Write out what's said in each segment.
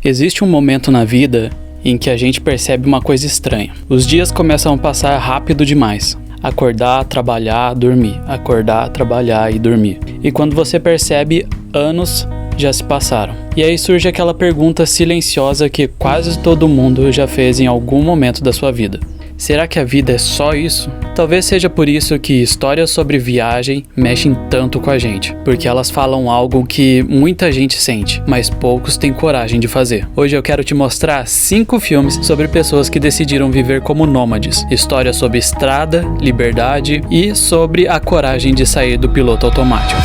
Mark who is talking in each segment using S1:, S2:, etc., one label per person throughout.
S1: Existe um momento na vida em que a gente percebe uma coisa estranha. Os dias começam a passar rápido demais. Acordar, trabalhar, dormir. Acordar, trabalhar e dormir. E quando você percebe, anos já se passaram. E aí surge aquela pergunta silenciosa que quase todo mundo já fez em algum momento da sua vida. Será que a vida é só isso? Talvez seja por isso que histórias sobre viagem mexem tanto com a gente, porque elas falam algo que muita gente sente, mas poucos têm coragem de fazer. Hoje eu quero te mostrar 5 filmes sobre pessoas que decidiram viver como nômades, histórias sobre estrada, liberdade e sobre a coragem de sair do piloto automático.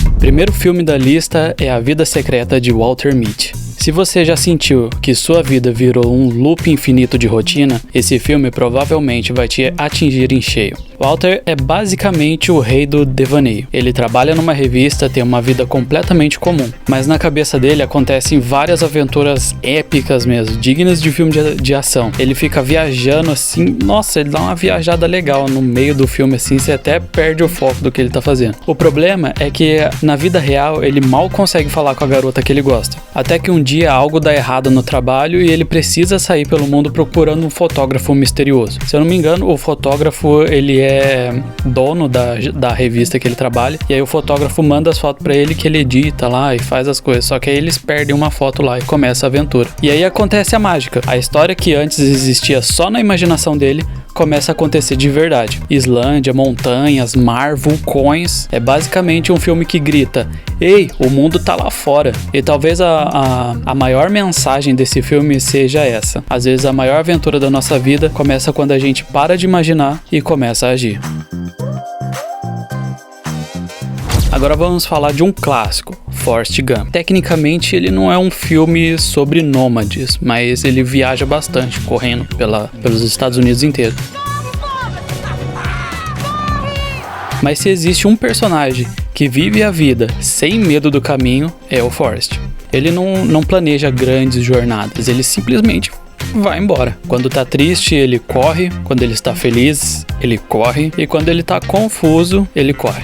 S1: O primeiro filme da lista é A Vida Secreta de Walter Mitty. Se você já sentiu que sua vida virou um loop infinito de rotina, esse filme provavelmente vai te atingir em cheio. Walter é basicamente o rei do devaneio. Ele trabalha numa revista, tem uma vida completamente comum, mas na cabeça dele acontecem várias aventuras épicas mesmo, dignas de filme de ação. Ele fica viajando assim, nossa, ele dá uma viajada legal no meio do filme assim, você até perde o foco do que ele tá fazendo. O problema é que na vida real ele mal consegue falar com a garota que ele gosta. Até que um dia algo dá errado no trabalho e ele precisa sair pelo mundo procurando um fotógrafo misterioso. Se eu não me engano, o fotógrafo ele é dono da revista que ele trabalha, e aí o fotógrafo manda as fotos pra ele que ele edita lá e faz as coisas, só que aí eles perdem uma foto lá e começa a aventura. E aí acontece a mágica. A história que antes existia só na imaginação dele começa a acontecer de verdade. Islândia, montanhas, mar, vulcões. É basicamente um filme que grita: ei, o mundo tá lá fora. E talvez a maior mensagem desse filme seja essa. Às vezes a maior aventura da nossa vida começa quando a gente para de imaginar e começa a agir. Agora vamos falar de um clássico, Forrest Gump. Tecnicamente ele não é um filme sobre nômades, mas ele viaja bastante, correndo pelos Estados Unidos inteiros. Mas se existe um personagem que vive a vida sem medo do caminho, é o Forrest. Ele não planeja grandes jornadas, ele simplesmente vai embora. Quando tá triste, ele corre. Quando ele está feliz, ele corre. E quando ele tá confuso, ele corre.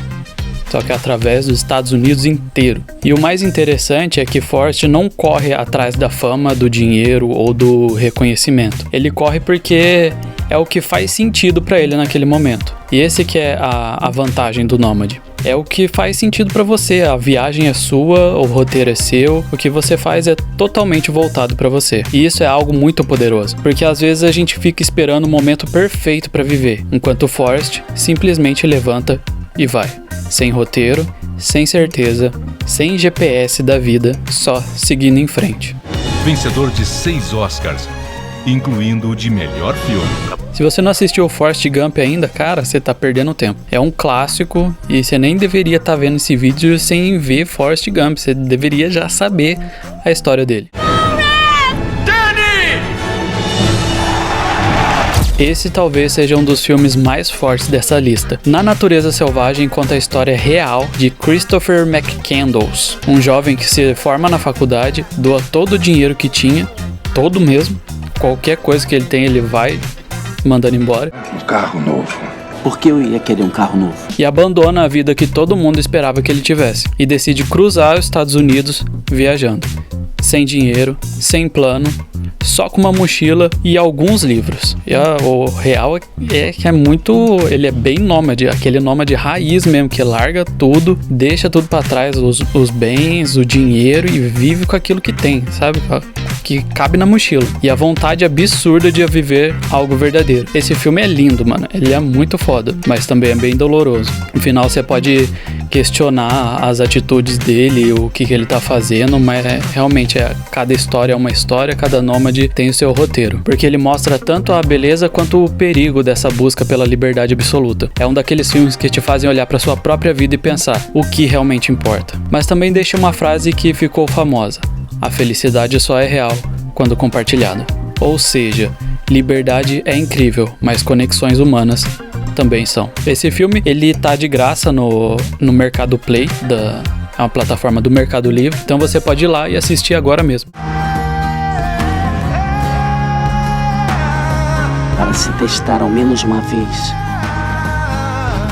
S1: Só que através dos Estados Unidos inteiro. E o mais interessante é que Forrest não corre atrás da fama, do dinheiro ou do reconhecimento. Ele corre porque é o que faz sentido pra ele naquele momento. E esse que é a vantagem do nômade. É o que faz sentido pra você, a viagem é sua, o roteiro é seu, o que você faz é totalmente voltado pra você. E isso é algo muito poderoso, porque às vezes a gente fica esperando o momento perfeito pra viver, enquanto o Forrest simplesmente levanta e vai. Sem roteiro, sem certeza, sem GPS da vida, só seguindo em frente.
S2: Vencedor de 6 Oscars, incluindo o de melhor filme.
S1: Se você não assistiu o Forrest Gump ainda, cara, você tá perdendo tempo. É um clássico e você nem deveria estar vendo esse vídeo sem ver Forrest Gump. Você deveria já saber a história dele. Esse talvez seja um dos filmes mais fortes dessa lista. Na Natureza Selvagem conta a história real de Christopher McCandless, um jovem que se forma na faculdade, doa todo o dinheiro que tinha, todo mesmo, qualquer coisa que ele tem ele vai mandando embora.
S3: Um carro novo.
S4: Por que eu ia querer um carro novo?
S1: E abandona a vida que todo mundo esperava que ele tivesse. E decide cruzar os Estados Unidos viajando. Sem dinheiro, sem plano, só com uma mochila e alguns livros. E o real é que é muito... Ele é bem nômade, aquele nômade raiz mesmo, que larga tudo, deixa tudo pra trás, os bens, o dinheiro e vive com aquilo que tem, sabe? Que cabe na mochila. E a vontade absurda de viver algo verdadeiro. Esse filme é lindo, mano. Ele é muito foda, mas também é bem doloroso. No final você pode questionar as atitudes dele, o que ele tá fazendo, mas realmente cada história é uma história, cada nômade tem o seu roteiro. Porque ele mostra tanto a beleza quanto o perigo dessa busca pela liberdade absoluta. É um daqueles filmes que te fazem olhar pra sua própria vida e pensar o que realmente importa. Mas também deixa uma frase que ficou famosa: a felicidade só é real quando compartilhada. Ou seja, liberdade é incrível, mas conexões humanas também são. Esse filme, ele tá de graça no Mercado Play, é uma plataforma do Mercado Livre, então você pode ir lá e assistir agora mesmo.
S4: Para se testar ao menos uma vez,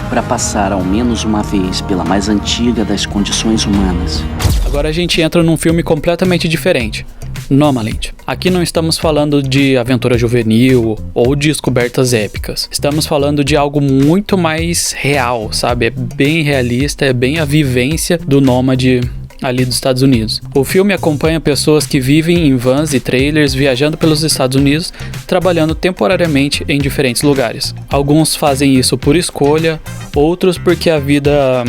S4: para passar ao menos uma vez pela mais antiga das condições humanas.
S1: Agora a gente entra num filme completamente diferente. Nomadland. Aqui não estamos falando de aventura juvenil ou de descobertas épicas. Estamos falando de algo muito mais real, sabe? É bem realista, é bem a vivência do nômade ali dos Estados Unidos. O filme acompanha pessoas que vivem em vans e trailers viajando pelos Estados Unidos, trabalhando temporariamente em diferentes lugares. Alguns fazem isso por escolha, outros porque a vida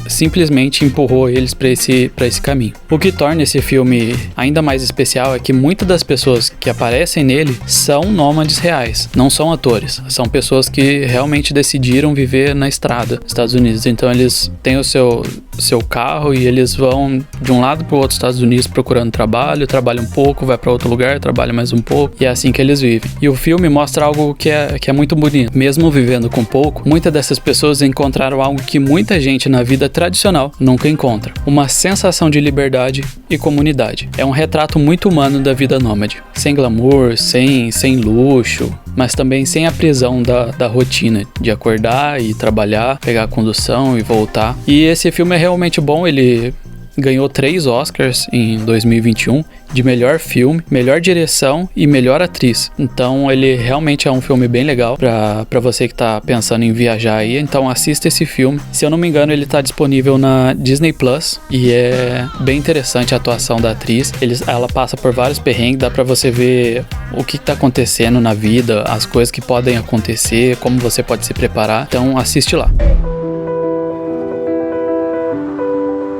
S1: simplesmente empurrou eles para esse caminho. O que torna esse filme ainda mais especial é que muitas das pessoas que aparecem nele são nômades reais, não são atores, são pessoas que realmente decidiram viver na estrada dos Estados Unidos. Então eles têm o seu carro e eles vão de um lado para o outro dos Estados Unidos procurando trabalho, trabalham um pouco, vai para outro lugar, trabalha mais um pouco, e é assim que eles vivem. E o filme mostra algo que é muito bonito. Mesmo vivendo com pouco, muitas dessas pessoas encontraram algo que muita gente na vida tradicional nunca encontra: uma sensação de liberdade e comunidade. É um retrato muito humano da vida nômade, sem glamour, sem luxo, mas também sem a prisão da rotina de acordar e trabalhar, pegar a condução e voltar. E esse filme é realmente bom. Ele ganhou 3 Oscars em 2021, de melhor filme, melhor direção e melhor atriz. Então ele realmente é um filme bem legal pra você que tá pensando em viajar aí. Então assista esse filme. Se eu não me engano, ele tá disponível na Disney Plus e é bem interessante a atuação da atriz. Ela passa por vários perrengues, dá pra você ver o que tá acontecendo na vida, as coisas que podem acontecer, como você pode se preparar. Então assiste lá.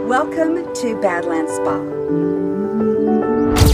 S3: Welcome to Badlands Spa.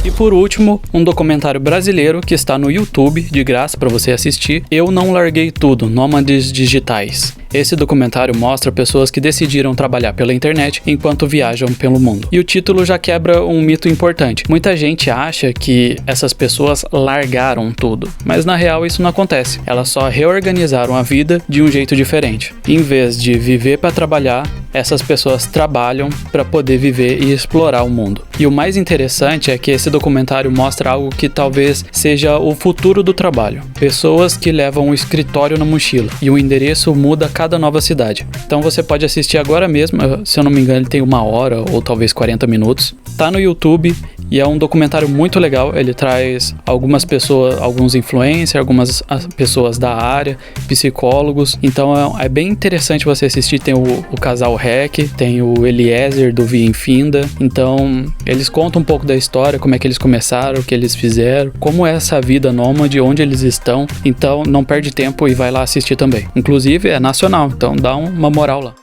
S1: E por último, um documentário brasileiro que está no YouTube, de graça para você assistir: Eu Não Larguei Tudo, Nômades Digitais. Esse documentário mostra pessoas que decidiram trabalhar pela internet enquanto viajam pelo mundo. E o título já quebra um mito importante. Muita gente acha que essas pessoas largaram tudo, mas na real isso não acontece. Elas só reorganizaram a vida de um jeito diferente. Em vez de viver para trabalhar, essas pessoas trabalham para poder viver e explorar o mundo. E o mais interessante é que esse documentário mostra algo que talvez seja o futuro do trabalho. Pessoas que levam um escritório na mochila e o endereço muda a cada nova cidade. Então você pode assistir agora mesmo. Se eu não me engano, ele tem 1 hora ou talvez 40 minutos. Tá no YouTube e é um documentário muito legal. Ele traz algumas pessoas, alguns influencers, algumas pessoas da área, psicólogos. Então é bem interessante você assistir. Tem o casal Rec, tem o Eliezer do Via Infinda. Então eles contam um pouco da história, como é que eles começaram, o que eles fizeram, como é essa vida nômade, onde eles estão. Então não perde tempo e vai lá assistir também. Inclusive é nacional, então dá uma moral lá.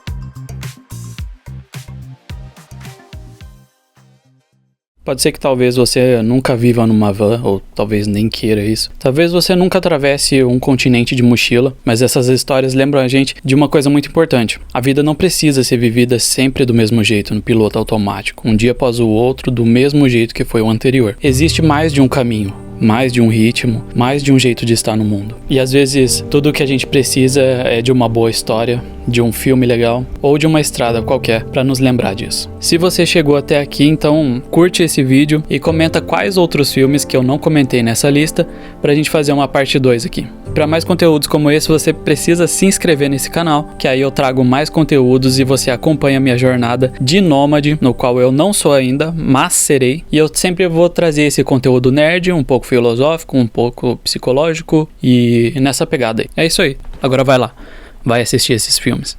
S1: Pode ser que talvez você nunca viva numa van, ou talvez nem queira isso. Talvez você nunca atravesse um continente de mochila, mas essas histórias lembram a gente de uma coisa muito importante. A vida não precisa ser vivida sempre do mesmo jeito, no piloto automático, um dia após o outro, do mesmo jeito que foi o anterior. Existe mais de um caminho, mais de um ritmo, mais de um jeito de estar no mundo. E às vezes tudo o que a gente precisa é de uma boa história, de um filme legal ou de uma estrada qualquer para nos lembrar disso. Se você chegou até aqui, então curte esse vídeo e comenta quais outros filmes que eu não comentei nessa lista pra gente fazer uma parte 2 aqui. Para mais conteúdos como esse, você precisa se inscrever nesse canal, que aí eu trago mais conteúdos e você acompanha a minha jornada de nômade, no qual eu não sou ainda, mas serei. E eu sempre vou trazer esse conteúdo nerd, um pouco filosófico, um pouco psicológico e nessa pegada aí. É isso aí. Agora vai lá, vai assistir esses filmes.